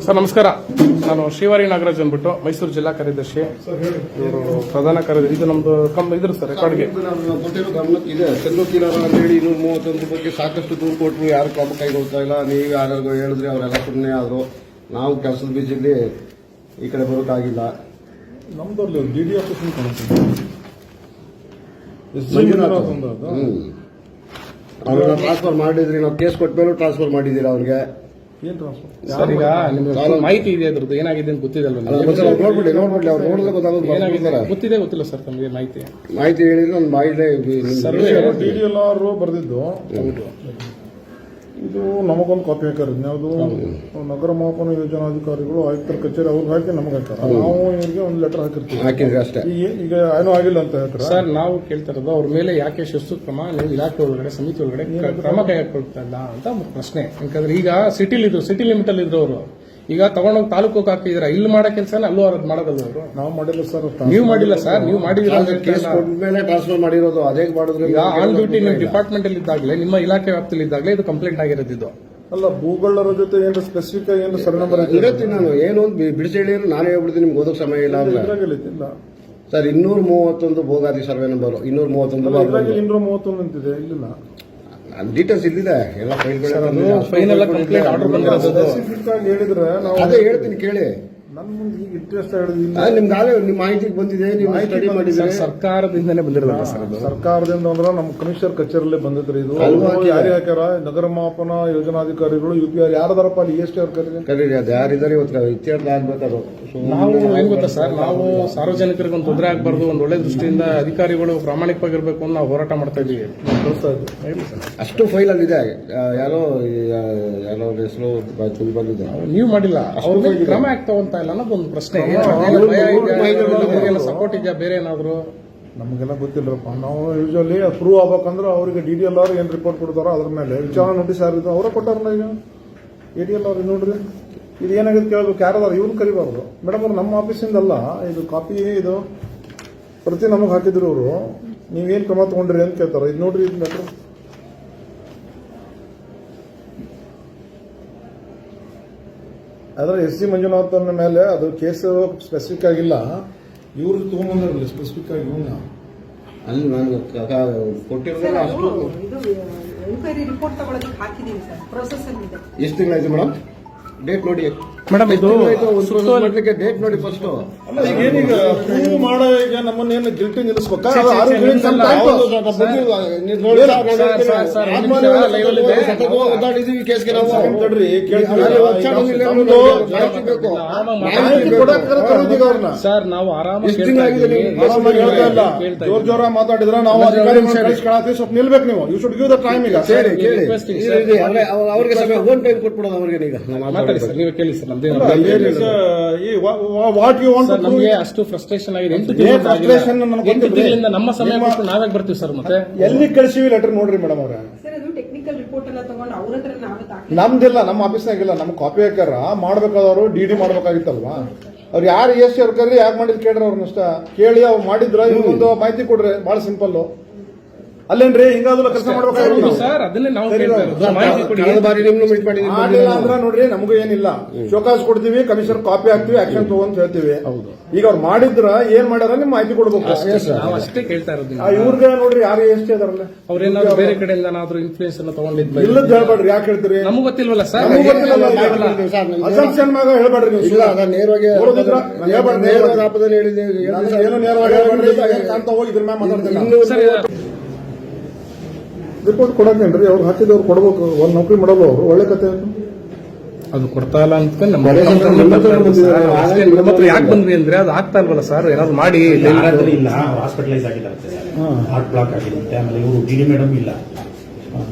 Sir ನಮಸ್ಕಾರ. ನಾನು ಶ್ರೀವಾರಿ ನಾಗರಾಜ್ ಅಂದ್ಬಿಟ್ಟು ಮೈಸೂರು ಜಿಲ್ಲಾ ಕಾರ್ಯದರ್ಶಿ. ಇವರು ಪ್ರಧಾನ ಕಾರ್ಯದರ್ಶಿ. ಇದು ನಮ್ದು ಇದ್ರು ಸರ್ ರೆಕಾರ್ಡ್ಗೆ ಕೊಟ್ಟಿರೋ ಗಮನಕ್ಕಿದೆ. ಚಂದ್ರಕೀಲಾರ ಅಂತೇಳಿ 231 ಬಗ್ಗೆ ಸಾಕಷ್ಟು ದೂರು ಕೊಟ್ಟರು, ಯಾರು ಕ್ರಮ ಕೈಗೊಳ್ತಾ ಇಲ್ಲ. ನೀವು ಯಾರು ಹೇಳಿದ್ರೆ ಅವರೆಲ್ಲ ಸುಮ್ಮನೆ ಆದರು. ನಾವು ಕೆಲಸದ ಬೀಜಲ್ಲಿ ಈ ಕಡೆ ಬರೋಕ್ಕಾಗಿಲ್ಲ. ನಮ್ದು ಡಿಡಿ ಆಫೀಸ್ ಅವ್ರನ್ನ ಟ್ರಾನ್ಸ್ಫರ್ ಮಾಡಿದ್ರಿ. ನಾವು ಕೇಸ್ ಕೊಟ್ಟ ಮೇಲೂ ಟ್ರಾನ್ಸ್ಫರ್ ಮಾಡಿದ್ದೀರಾ ಅವ್ರಿಗೆ. ಸರ್ ಈಗ ಮಾಹಿತಿ ಇದೆ ಅದ್ರದ್ದು ಏನಾಗಿದೆ ಅಂತ ಗೊತ್ತಿದಲ್ವ? ನೋಡ್ಬಿಡಿ ಅವ್ರು ನೋಡಿದ್ರೆ ಗೊತ್ತಾಗೋದು. ಗೊತ್ತಿಲ್ಲ ಸರ್ ತಮಗೆ ಮಾಹಿತಿ ಹೇಳಿದ್ರೆ ನನ್ನ ಬಾಯಿದೆ. DDLR ಬರೆದಿದ್ದು ಇದು ನಮಗೊಂದು ಕಾಪಿ ಹಾಕಿರೋದು. ಯಾವುದು ನಗರ ಮಾಪನ ಯೋಜನಾಧಿಕಾರಿಗಳು ಆಯುಕ್ತರ ಕಚೇರಿ ಅವ್ರಿಗೆ ಹಾಕಿ ನಮಗೆ ಹಾಕ್ತಾರೆ. ನಾವು ಇವರಿಗೆ ಒಂದು ಲೆಟರ್ ಹಾಕಿರ್ತೀವಿ ಅಷ್ಟೇ. ಈಗ ಏನೂ ಆಗಿಲ್ಲ ಅಂತ ಹೇಳ್ತಾರೆ ಸರ್. ನಾವು ಕೇಳ್ತಾ ಇರೋದು ಅವ್ರ ಮೇಲೆ ಯಾಕೆ ಶಿಸ್ತು ಕ್ರಮ ನೀವು ಇಲಾಖೆ ಒಳಗಡೆ ಸಮಿತಿ ಒಳಗಡೆ ಕ್ರಮ ಕೈ ಹಾಕೊಳ್ತಾ ಇಲ್ಲ ಅಂತ ಪ್ರಶ್ನೆ. ಯಾಕಂದ್ರೆ ಈಗ ಸಿಟಿ ಲಿಮಿಟ್ ಅಲ್ಲಿ ಇದ್ರು ಅವರು. ಈಗ ತಗೊಂಡೋಗಿ ತಾಲೂಕು ಹಾಕಿದ್ರ ಇಲ್ಲಿ ಮಾಡೋ ಕೆಲಸ ಅಲ್ಲೂ ಅವ್ರದ್ದು ಮಾಡೋದಲ್ಲ ಅವರು. ನಾವು ಮಾಡಿಲ್ಲ ಸರ್. ನೀವು ಮಾಡಿಲ್ಲ ಸರ್. ನೀವು ಮಾಡಿದಿರ ಕೇಸ್ ಕೊಟ್ಟ ಮೇಲೆ ಟ್ರಾನ್ಸ್ಫರ್ ಮಾಡಿರೋದು. ಅದೇ ಮಾಡಿದ್ರೆ ಈಗ ಆನ್ ಡ್ಯೂಟಿ ನಿಮ್ಮ ಡಿಪಾರ್ಟ್ಮೆಂಟ್ ಅಲ್ಲಿ ಇದ್ದಾಗಲೇ ನಿಮ್ಮ ಇಲಾಖೆ ವ್ಯಾಪ್ತಿಯಲ್ಲಿ ಇದ್ದಾಗಲೇ ಇದು ಕಂಪ್ಲೇಂಟ್ ಆಗಿರೋದು. ಅಲ್ಲ ಭೂಗಳರ ಜೊತೆ ಏನು ಸ್ಪೆಸಿಫಿಕ್ ಆಗಿ ಏನು ಸರ್ ನಂಬರ್ ಇರುತ್ತೆ. ನಾನು ಏನು ಬಿಡಿಸಿ ಹೇಳಿದ್ರು ನಾನೇ ಹೇಳ್ಬಿಡ್ತೀನಿ. ನಿಮ್ಗೆ ಓದೋಕೆ ಸಮಯ ಇಲ್ಲ ಇಲ್ಲ ಸರ್. 231 ಭೋಗಾದಿ ಸರ್ವೆ ನಂಬರ್ 231 ಅಂತಿದೆ. ಇಲ್ಲ ಡೀಟೇಲ್ಸ್ ಇಲ್ಲಿದೆ ಎಲ್ಲ ಫೈನಲ್ ಕಂಪ್ಲೇಂಟ್ ಆರ್ಡರ್ ಬಂದಿರೋದು. ಸ್ಪೆಸಿಫಿಕ್ ಆಗಿ ಹೇಳಿದ್ರೆ ನಾವು ಅದೇ ಹೇಳ್ತೀನಿ ಕೇಳಿ. ನನ್ನ ಮುಂದೆ ಈಗ ಇಂಟ್ರೆಸ್ಟ್ ಹೇಳಿದಿಲ್ಲ. ನಿಮ್ಗೆ ನಿಮ್ಮ ಮಾಹಿತಿಗೆ ಬಂದಿದೆ. ನೀವು ಸ್ಟಡಿ ಮಾಡಿದ್ರೆ ಸರ್ಕಾರದಿಂದನೇ ಬಂದಿರೋದು ಸರ್. ಸರ್ಕಾರದಿಂದ ಅಂದ್ರೆ ನಮ್ಮ ಕಮಿಷನರ್ ಕಚೇರಿಯಲ್ಲೇ ಬಂದಿದ್ರಿ. ಇದು ಯಾರು ಹಾಕ್ಯಾರ? ನಗರ ಮಾಪನ ಯೋಜನಾಧಿಕಾರಿಗಳು UPR ಯಾರದಾರಪ್ಪ ಅಲ್ಲಿ EST ಅವ್ರ ಕರೀರಿ. ಅದು ಯಾರಿದ್ದಾರೆ ಇವತ್ತು ಇತ್ಯರ್ಥ ಆಗ್ಬೇಕದು. ನಾವು ಏನ್ ಗೊತ್ತಾ ಸರ್, ನಾವು ಸಾರ್ವಜನಿಕರಿಗೆ ಒಂದು ತೊಂದರೆ ಆಗಬಾರ್ದು, ಒಂದು ಒಳ್ಳೆ ದೃಷ್ಟಿಯಿಂದ ಅಧಿಕಾರಿಗಳು ಪ್ರಾಮಾಣಿಕವಾಗಿರ್ಬೇಕು ಅಂತ ನಾವು ಹೋರಾಟ ಮಾಡ್ತಾ ಇದೀವಿ. ಅಷ್ಟು ಫೈಲ್ ಅಲ್ಲಿ ಇದೆ. ಯಾರೋ ಹೆಸರು ಬಂದಿದೆ. ನೀವು ಮಾಡಿಲ್ಲ, ಅವ್ರ ಕ್ರಮ ಆಗ್ತಾವಂತ ಇಲ್ಲ ಅನ್ನೋದು ಒಂದು ಪ್ರಶ್ನೆ. ಸಪೋರ್ಟ್ ಇದೆಯಾ ಬೇರೆ ಏನಾದ್ರು? ನಮಗೆಲ್ಲ ಗೊತ್ತಿಲ್ಲರಪ್ಪ. ನಾವು ಯೂಶಲಿ ಪ್ರೂವ್ ಆಗ್ಬೇಕಂದ್ರೆ ಅವರಿಗೆ DDLR ಏನ್ ರಿಪೋರ್ಟ್ ಕೊಡ್ತಾರೋ ಅದ್ರ ಮೇಲೆ ವಿಚಾರಣೆ ನೋಟಿಸ್ ಯಾರಿದ್ದು ಅವರ ಕೊಟ್ಟಾರಲ್ಲ. ಈಗ ADLR ನೋಡ್ರಿ ಇದು ಏನಾಗಿದೆ ಕೇಳಬೇಕು. ಯಾರದಾರ ಇವ್ರು ಕರಿಬಾರ್ದು ಮೇಡಮ್. ಅವ್ರು ನಮ್ಮ ಆಫೀಸಿಂದಲ್ಲ, ಇದು ಕಾಪಿ ಇದು ಪ್ರತಿ ನಮಗೆ ಹಾಕಿದ್ರು ಅವರು. ನೀವೇನು ಕ್ರಮ ತಗೊಂಡ್ರಿ ಅಂತ ಕೇಳ್ತಾರ. ಇದು ನೋಡ್ರಿ ಇದು ಲೆಟ್ರು. ಆದ್ರೆ SC ಮಂಜುನಾಥನ ಮೇಲೆ ಅದು ಕೇಸ್ ಸ್ಪೆಸಿಫಿಕ್ ಆಗಿಲ್ಲ. ಇವ್ರು ತಗೊಂಡ್ಬಂದಿರಲಿಲ್ಲ ಸ್ಪೆಸಿಫಿಕ್ ಆಗಿ. ಇವನ್ನ ಅಲ್ಲಿ ನಾನು ಕೊಟ್ಟಿರೋದಿಲ್ಲ. ಅಷ್ಟು ಎಷ್ಟು ತಿಂಗಳಾಯ್ತು ಮೇಡಮ್? ಡೇಟ್ ನೋಡಿ ಮೇಡಮ್. ಇದು ಡೇಟ್ ನೋಡಿ ಫಸ್ಟ್. ಅಲ್ಲ ಈಗೇನೀಗ ಪ್ರೂವ್ ಮಾಡೋ ಈಗ ನಮ್ಮನ್ನೇನು ಗಿಲ್ಟಿ ನಿಲ್ಲಿಸ್ಬೇಕಾ? ಕೇಸ್ಗೆ ನಾವು ಸರ್ ನಾವು ಆರಾಮಾಗಿ ಜೋರ ಮಾತಾಡಿದ್ರೆ ನಾವು ಅಧಿಕಾರಿ ಸ್ವಲ್ಪ ನಿಲ್ಬೇಕು. ನೀವು you should give the time. ಈಗ ಅವ್ರಿಗೆ ಸಮಯ ಓನ್ ಟೈಮ್ ಕೊಟ್ಬಿಡೋದು ಅವ್ರಿಗೆ. ಈಗ ಮಾತಾಡಿ ಸರ್, ನೀವೇ ಕೇಳಿ ಸರ್. ನಮಗೆ ಅಷ್ಟು ಫ್ರಸ್ಟ್ರೇಷನ್ ಆಗಿದೆ. 8 ತಿಂಗಳಿಂದ ನಮ್ಮ ಸಮಯ ಕೊಟ್ಟು ನಾವೇ ಬರ್ತೀವಿ ಸರ್. ಮತ್ತೆ ಎಲ್ಲಿ ಕಳಿಸಿವಿ ಲೆಟರ್ ನೋಡ್ರಿ ಮೇಡಮ್ ಅವ್ರೆ. ನಮ್ದಿಲ್ಲ, ನಮ್ಮ ಆಫೀಸ್ನಾಗಿಲ್ಲ. ನಮ್ ಕಾಪಿ ಹಾಕ್ಯಾರ. ಮಾಡ್ಬೇಕಾದವ್ರು DD ಮಾಡ್ಬೇಕಾಗಿತ್ತಲ್ವಾ? ಅವ್ರು ಯಾರು EST ಅವ್ರ ಕರೀರಿ, ಯಾಕೆ ಮಾಡಿದ್ ಕೇಳ್ರಿ. ಅವ್ರನ್ನಷ್ಟ ಕೇಳಿ ಅವ್ರು ಮಾಡಿದ್ರ ಇವ್ರಿಗೊಂದು ಮಾಹಿತಿ ಕೊಡ್ರಿ. ಬಹಳ ಸಿಂಪಲ್. ಅಲ್ಲೇನ್ರಿ ಹಿಂಗಾದ್ರು ಕೆಲಸ ಮಾಡ್ಬೇಕು ಸರ್. ಅದನ್ನೇ ನಾವು ಮಾಡಿಲ್ಲ ಅಂದ್ರೆ ನೋಡ್ರಿ ನಮಗೂ ಏನಿಲ್ಲ. ಶೋಕಾಸ್ ಕೊಡ್ತೀವಿ, ಕಮಿಷನರ್ ಕಾಪಿ ಹಾಕ್ತಿವಿ, ಆಕ್ಷನ್ ತಗೊಂತ ಹೇಳ್ತೀವಿ. ಈಗ ಅವ್ರು ಮಾಡಿದ್ರ ಏನ್ ಮಾಡ್ಯಾರ ನಿಮ್ ಮಾಹಿತಿ ಕೊಡ್ಬೇಕು. ನಾವು ಅಷ್ಟೇ ಕೇಳ್ತಾ ಇರೋದು. ಇವ್ರಿಗೆ ನೋಡ್ರಿ ಯಾರು EST ಅದಾರಲ್ಲ, ಅವ್ರೇನಾದ್ರು ಬೇರೆ ಕಡೆಯಿಂದ ಏನಾದ್ರು ಇನ್ಫ್ಲೂಯೆನ್ಸ್ ಅನ್ನ ತಗೊಂಡಿದ್ದ ಇಲ್ಲದ ಹೇಳ್ಬೇಡ್ರಿ. ಯಾಕೆ ಹೇಳ್ತೀರಿ? ನಮಗೂ ಗೊತ್ತಿಲ್ವಲ್ಲ ಸರ್. ಅಸಂಪ್ಷನ್ ಮ್ಯಾಗ ಹೇಳ್ಬೇಡ್ರಿ ನೀವು. ನೇರವಾಗಿ ಏನು ನೇರವಾಗಿ ಅಂತ ಹೋಗಿ ಇದ್ರ ಮ್ಯಾಗ ಮಾತಾಡ್ತಿಲ್ಲ. ರಿಪೋರ್ಟ್ ಕೊಡಕೇನ್ರಿ? ಅವ್ರು ಹಾಕಿದವ್ರು ಕೊಡ್ಬೇಕು. ಒಂದ್ ನೌಕರಿ ಮಾಡಲ್ಲ ಅವರು. ಒಳ್ಳೆ ಕತೆ ಅದು ಕೊಡ್ತಾ ಇಲ್ಲ ಅಂತ ನಮ್ಮ ಯಾಕೆ ಬಂದ್ವಿ ಅಂದ್ರೆ ಅದು ಆಗ್ತಾ ಇಲ್ವಲ್ಲ ಸರ್. ಏನಾದ್ರು ಮಾಡಿ ಇಲ್ಲ. ಹಾಸ್ಪಿಟಲೈಸ್ ಆಗಿಲ್ಲ, ಹಾರ್ಟ್ ಬ್ಲಾಕ್ ಆಗಿರುತ್ತೆ. ಆಮೇಲೆ ಇವರು DD ಮೇಡಮ್ ಇಲ್ಲ.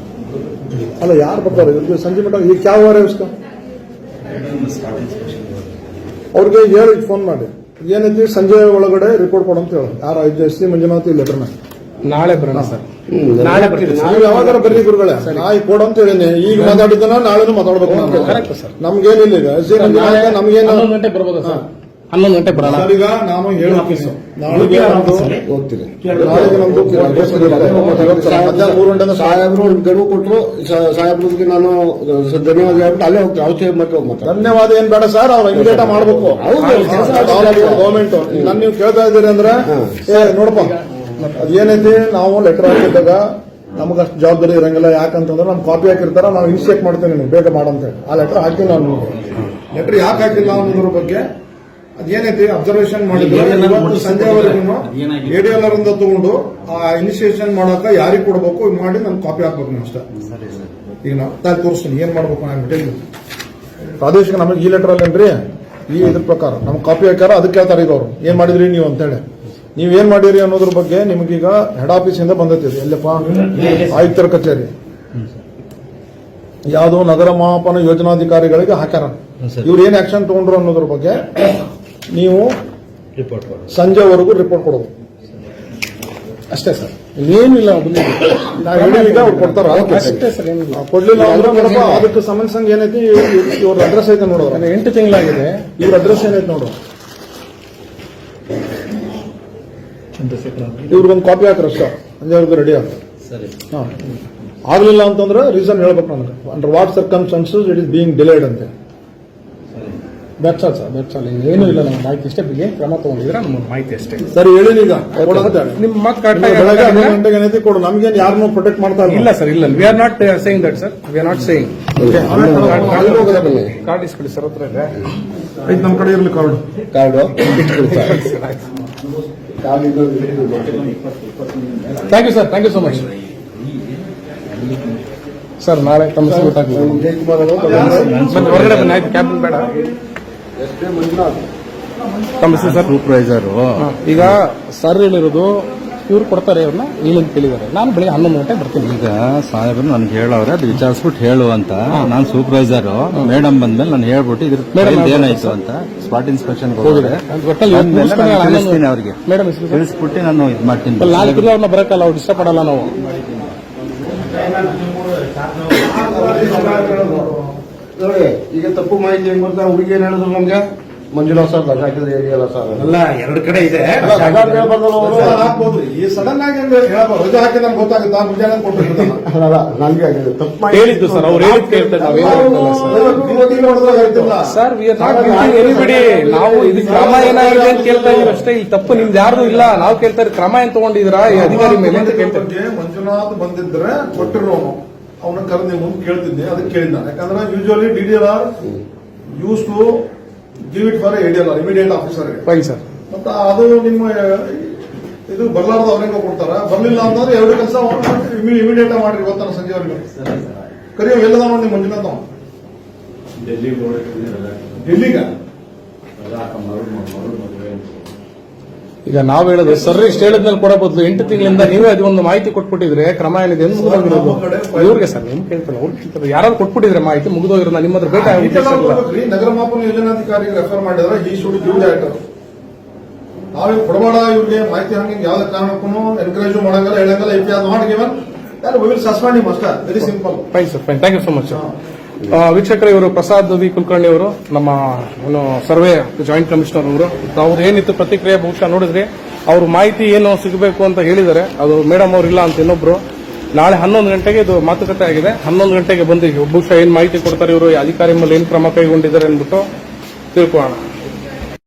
ಅಲ್ಲ ಯಾರು ಬರ್ತಾರೆ ಇವ್ರಿಗೆ ಸಂಜೆ ಮೇಡಮ್? ಈಗ ಯಾವ ವಾರ ಇಷ್ಟ ಅವ್ರಿಗೆ ಹೇಳಿ ಫೋನ್ ಮಾಡಿ ಏನೈತಿ ಸಂಜೆ ಒಳಗಡೆ ರಿಪೋರ್ಟ್ ಕೊಡಂತ ಹೇಳಿ. ಯಾರು SC ಮಂಜುನಾಥ್ ಲೆಟರ್ನ ನಾಳೆ ಬರೋಣ ಸರ್. ನಾಳೆ ಬರ್ತೀವಿ. ನೀವು ಯಾವಾಗಾರ ಬರ್ರಿ ಗುರುಗಳೇ. ನಾಯಿ ಕೊಡು ಅಂತ ಹೇಳಿನಿ. ಈಗ ಮಾತಾಡಿದ್ದನ ನಾಳೆನೂ ಮಾತಾಡ್ಬೇಕು. ನಮ್ಗೇನಿಲ್ಲ. ಈಗ SC ಮಂಜುನಾಥ್ ನಮ್ಗೇನು 11 ಗಂಟೆ ಬರ್ಬೋದಾ ಸರ್? 11 ಗಂಟೆ ಬರೋಣ. ಸರ್, ಈಗ ನಾನು ಹೇಳ್ತೀನಿ ನಾಳೆಗೆ ಹೋಗ್ತೀನಿ. ನಾಳೆಗೆ ನಮ್ದು ಮಧ್ಯಾಹ್ನ 3 ಗಂಟೆಯಿಂದ ಸಾಹೇಬ್ರು ಒಂದು ಗಡುವು ಕೊಟ್ಟರು. ಸಾಹೇಬ್ರಿಗೆ ನಾನು ಧನ್ಯವಾದ ಹೇಳ್ಬಿಟ್ಟು ಅಲ್ಲೇ ಹೋಗ್ತೀನಿ. ಔಷಧಿ ಮತ್ತೆ ಹೋಗ್ತಾರೆ. ಧನ್ಯವಾದ ಏನ್ ಬೇಡ ಸರ್, ಅವ್ರು ಇಮಿಡಿಯೇಟ್ ಮಾಡ್ಬೇಕು. ಗೌರ್ಮೆಂಟ್ ನಾನು ನೀವು ಕೇಳ್ತಾ ಇದ್ದೀರಿ ಅಂದ್ರೆ ನೋಡಪ್ಪ, ಅದೇನೈತಿ ನಾವು ಲೆಟರ್ ಹಾಕಿದ್ದಾಗ ನಮ್ಗೆ ಅಷ್ಟು ಜವಾಬ್ದಾರಿ ಇರಂಗಿಲ್ಲ. ಯಾಕಂತಂದ್ರೆ ನಮ್ ಕಾಪಿ ಹಾಕಿರ್ತಾರ, ನಾವು ಇನಿಷಿಯೇಟ್ ಮಾಡ್ತೇವೆ ನಿಮ್ಗೆ ಬೇಗ ಮಾಡಂತ ಹೇಳಿ. ಆ ಲೆಟರ್ ಹಾಕಿಲ್ಲ ನಾನು. ಲೆಟರ್ ಯಾಕೆ ಹಾಕಿಲ್ಲ ಅನ್ನೋದ್ರ ಬಗ್ಗೆ ಅದೇನೈತಿ ಅಬ್ಸರ್ವೇಷನ್ ಮಾಡಿದ್ರೆ ಇವತ್ತು ಸಂಜೆವರೆಗೂ ADLR ಇಂದ ತಗೊಂಡು ಆ ಇನಿಷಿಯೇಷನ್ ಮಾಡಕ ಯಾರಿಗೆ ಕೊಡ್ಬೇಕು ಇದು ಮಾಡಿ ನಾನು ಕಾಪಿ ಹಾಕ್ಬೇಕು ನೀವು ಅಷ್ಟೇ. ಈಗ ನಾವು ತೋರಿಸ್ತೀನಿ ಏನ್ ಮಾಡ್ಬೇಕು ನಾನು ಬಿಟ್ಟಿಲ್ಲ. ಪ್ರಾದೇಶಿಕ ನಮಗೆ ಈ ಲೆಟರ್ ಅಲ್ಲೇನ್ರಿ ಈ ಇದ್ರ ಪ್ರಕಾರ ನಮ್ಗೆ ಕಾಪಿ ಹಾಕ್ಯಾರ, ಅದಕ್ಕೆ ಕೇಳ್ತಾರೆ ಈಗ ಅವರು ಏನ್ ಮಾಡಿದ್ರಿ ನೀವು ಅಂತೇಳಿ. ನೀವ್ ಏನ್ ಮಾಡಿರಿ ಅನ್ನೋದ್ರ ಬಗ್ಗೆ ನಿಮಗೀಗ ಹೆಡ್ ಆಫೀಸ್ ಇಂದ ಬಂದೈತಿ. ಎಲ್ಲಪ್ಪ ಆಯುಕ್ತರ ಕಚೇರಿ ಯಾವ್ದೋ ನಗರ ಮಾಪನ ಯೋಜನಾಧಿಕಾರಿಗಳಿಗೆ ಹಾಕ್ಯಾರ. ಇವ್ರು ಏನ್ ಆಕ್ಷನ್ ತಗೊಂಡ್ರು ಅನ್ನೋದ್ರ ಬಗ್ಗೆ ನೀವು ಸಂಜೆವರೆಗೂ ರಿಪೋರ್ಟ್ ಕೊಡೋದು ಅಷ್ಟೇ ಸರ್, ಏನಿಲ್ಲ. ನಾವು ಹೇಳಿದಾಗ ಅವ್ರು ಕೊಡ್ತಾರ. ಅಷ್ಟೇ ಸರ್, ಏನಿಲ್ಲ. ಕೊಡ್ಲಿಲ್ಲ ಅಂದ್ರೆ ನೋಡಪ್ಪ, ಅದಕ್ಕೆ ಸಂಬಂಧಿಸಂಗ್ ಏನೈತಿ ಇವ್ರ ಅಡ್ರೆಸ್ ಐತೆ ನೋಡೋರು. 8 ತಿಂಗಳಾಗಿದೆ. ಇವ್ರ ಅಡ್ರೆಸ್ ಏನೈತೆ ನೋಡು. ಇವ್ರಿಗೊಂದು ಕಾಪಿ ಹಾಕ್ರ ಅಷ್ಟ, ಸಂಜೆವರೆಗೂ ರೆಡಿ ಆಗ್ತದೆ. ಆಗ್ಲಿಲ್ಲ ಅಂತಂದ್ರೆ ರೀಸನ್ ಹೇಳ್ಬೇಕು ನನಗೆ. Under what circumstances it is being delayed ಅಂತ. ಬೆಚ್ಚಲ್ ಸರ್, ಬೆಚ್ಚಲ್. ಏನೂ ಇಲ್ಲ, ನಮ್ಗೆ ಮಾಹಿತಿ ಇಷ್ಟೇ. ಏನ್ ಕ್ರಮ ತಗೊಂಡಿದ್ರೆ ನಮ್ಗೆ ಮಾಹಿತಿ ಅಷ್ಟೇ. ಸರಿ ಹೇಳಿ ಈಗ ನಿಮ್ಮ ಮತ್ ಬೆಳಗ್ಗೆ 11 ಗಂಟೆಗೆ ಏನೈತಿ ಕೊಡು. ನಮ್ಗೇನು ಯಾರನ್ನೂ ಪ್ರೊಟೆಕ್ಟ್ ಮಾಡ್ತಾ ಇಲ್ಲ ಸರ್, ಇಲ್ಲ. We are not saying that sir, we are not saying. Card ಇಸ್ಕೊಳ್ಳಿ ಸರ್, ಹತ್ರ ಇದೆ. ನಮ್ಮ ಕಡೆ ಇರಲಿ card. Thank you sir, thank you so much sir. ನಾಳೆ ತಮ್ಮ ಹೆಸರು ಗೊತ್ತಾಗಲಿ. ಹೊರಗಡೆ ಬನ್ನಿ ಆಯ್ತು, ಕ್ಯಾಬಿನ್ ಬೇಡ. ತಮ್ಮ ಹೆಸರು ಸರ್? ಸೂಪರ್ವೈಸರು. ಈಗ ಸರ್ ಹೇಳಿರೋದು ಇವ್ರು ಕೊಡ್ತಾರೆ, ಇವ್ರನ್ನ ಇಲ್ಲಿಂದ ಕೇಳಿದ್ದಾರೆ. ನಾನು ಬೆಳಿಗ್ಗೆ 11 ಗಂಟೆ ಬರ್ತೀನಿ. ಈಗ ಸಾಹೇಬರು ನನ್ಗೆ ಹೇಳವ್ರೆ, ಅದು ವಿಚಾರಿಸ್ಬಿಟ್ಟು ಹೇಳು ಅಂತ. ನಾನು ಸೂಪರ್ವೈಸರು. ಮೇಡಮ್ ಬಂದ್ಮೇಲೆ ನಾನು ಹೇಳ್ಬಿಟ್ಟು ಇದ್ರ ಏನಾಯ್ತು ಅಂತ ಸ್ಪಾಟ್ ಇನ್ಸ್ಪೆಕ್ಷನ್ ಹೋಗಿದೆ. ತಿಳಿಸ್ತೀನಿ ಅವ್ರಿಗೆ, ಮೇಡಮ್ ತಿಳಿಸ್ಬಿಟ್ಟು ನಾನು ಇದು ಮಾಡ್ತೀನಿ. ನಾಲ್ಕು ಅವ್ರನ್ನ ಬರಕ್ಕಲ್ಲ, ಅವ್ರು ಇಷ್ಟಪಡಲ್ಲ ನಾವು. ನೋಡಿ, ಈಗ ತಪ್ಪು ಮಾಹಿತಿ ಹೆಂಗ್ ಬರ್ತಾ ಹುಡುಗಿ ಏನ್ ಹೇಳಿದ್ರು ನಮ್ಗೆ? ಮಂಜುನಾಥ್ ಸರ್ ರಜಾ ಹಾಕಿದ್ರೆ ADLR ಸರ್ ಎಲ್ಲ 2 ಕಡೆ ಇದೆ. ಹಾಕ್ಬೋದ್ರಿ. ಈ ಸಡನ್ ಆಗಿ ಹೇಳ್ಬೋದು, ರಜೆ ಹಾಕಿ ನಮ್ಗೆ ಗೊತ್ತಾಗುತ್ತೆ. ಮುಂಜಾನೆ ಕೊಟ್ಟಿರ್ತಾನೆ. ನನ್ಗೆ ಆಗಿದೆ ತಪ್ಪು ಹೇಳಿದ್ದು ಸರ್, ಅವ್ರು ಹೇಳಿದ್ ಕೇಳ್ತಾರೆ. Sir, we are not guilting anybody. ನಾವು ಇದು ಕ್ರಮ ಏನಾಗಿದೆ ಅಂತ ಕೇಳ್ತಾ ಇದೀವಿ ಅಷ್ಟೇ. ಇಲ್ಲಿ ತಪ್ಪು ನಿಮ್ದು ಯಾರ್ದು ಇಲ್ಲ. ನಾವು ಕೇಳ್ತಾರೆ ಕ್ರಮ ಏನ್ ತಗೊಂಡಿದ್ದೀರಾ ಈ ಅಧಿಕಾರಿ ಮೇಲೆ ಅಂತ ಕೇಳ್ತಾರೆ. ಮಂಜುನಾಥ್ ಬಂದಿದ್ರೆ ಕೊಟ್ಟಿರೋನು ಅವನ ಕರೆದು ನೀವು ಮುಂದೆ ಕೇಳ್ತಿದ್ದೆ, ಅದಕ್ಕೆ ಕೇಳಿದ್ದ. ಯಾಕಂದ್ರೆ usually DDLR use to give it for ADLR immediate ಆಫೀಸರ್ಗೆ. Fine sir. ಮತ್ತೆ ಅದು ನಿಮ್ಮ ಇದು ಬರ್ಲಾರ್ದು ಅವ್ರಿಗೆ ಕೊಡ್ತಾರ. ಬರ್ಲಿಲ್ಲ ಅಂತಂದ್ರೆ 2 ಕೆಲಸ ಇಮಿಡಿಯೇಟ್ ಮಾಡ್ರಿ. ಗೊತ್ತಾನ ಸಂಜೆವರೆಗೆ ಕರಿಯೋ ಎಲ್ಲದ ನೋಡಿ ನಿಮ್ಮ ಮಂಜುನಾಥ್ ಡೆಲ್ಲಿಗ. ಈಗ ನಾವ್ ಹೇಳೋದು ಸರ್ ಇಷ್ಟು ಹೇಳಿದ್ಮೇಲೆ ಕೊಡೋ ಬದಲು 8 ತಿಂಗಳಿಂದ ನೀವೇ ಅದೊಂದು ಮಾಹಿತಿ ಕೊಟ್ಬಿಟ್ಟಿದ್ರೆ ಕ್ರಮ ಏನಿದೆ ಅಂತ ಮುಗಿದೋಗಿರೋದು. ಇವ್ರಿಗೆ ಸರ್ ನಿಮ್ ಕೇಳ್ತಾರೆ, ಅವ್ರು ಕೇಳ್ತಾರೆ. ಯಾರು ಕೊಟ್ಬಿಟ್ಟಿದ್ರೆ ಮಾಹಿತಿ ಮುಗಿದೋಗಿರೋದು. ನಿಮ್ಮ ಹತ್ರ ಬೇಕಾ? ನಗರ ಮಾಪನ ಯೋಜನಾಧಿಕಾರಿಗೆ ರೆಫರ್ ಮಾಡಿದ್ರೆ ಈ ಶುಡ್ ಗಿವ್ ದಟ್. ನಾವೇ ಕೊಡಬೇಡ ಇವ್ರಿಗೆ ಮಾಹಿತಿ. ಹಂಗೆ ಯಾವ್ದೇ ಕಾರಣಕ್ಕೂ ಎನ್ಕರೇಜ್ ಮಾಡಂಗಿಲ್ಲ, ಹೇಳಂಗಿಲ್ಲ. ಇಫ್ ಯಾರು not given we will suspend him ಅಷ್ಟೇ. Very simple. Fine sir, fine. Thank you so much. ವೀಕ್ಷಕರೇ, ಇವರು ಪ್ರಸಾದ್ ವಿ ಕುಲಕರ್ಣಿ ಅವರು, ನಮ್ಮ ಸರ್ವೆ ಜಾಯಿಂಟ್ ಕಮಿಷನರ್ ಅವರು. ಅವ್ರು ಏನಿತ್ತು ಪ್ರತಿಕ್ರಿಯೆ ಬಹುಶಃ ನೋಡಿದ್ರಿ. ಅವ್ರ ಮಾಹಿತಿ ಏನು ಸಿಗಬೇಕು ಅಂತ ಹೇಳಿದ್ದಾರೆ. ಅದು ಮೇಡಮ್ ಅವ್ರು ಇಲ್ಲ ಅಂತ ಇನ್ನೊಬ್ರು. ನಾಳೆ 11 ಗಂಟೆಗೆ ಇದು ಮಾತುಕತೆ ಆಗಿದೆ. 11 ಗಂಟೆಗೆ ಬಂದು ಬಹುಶಃ ಏನ್ ಮಾಹಿತಿ ಕೊಡ್ತಾರೆ ಇವರು, ಅಧಿಕಾರಿ ಮೇಲೆ ಏನ್ ಕ್ರಮ ಕೈಗೊಂಡಿದ್ದಾರೆ ಅಂದ್ಬಿಟ್ಟು ತಿಳ್ಕೊಳ್ಳೋಣ.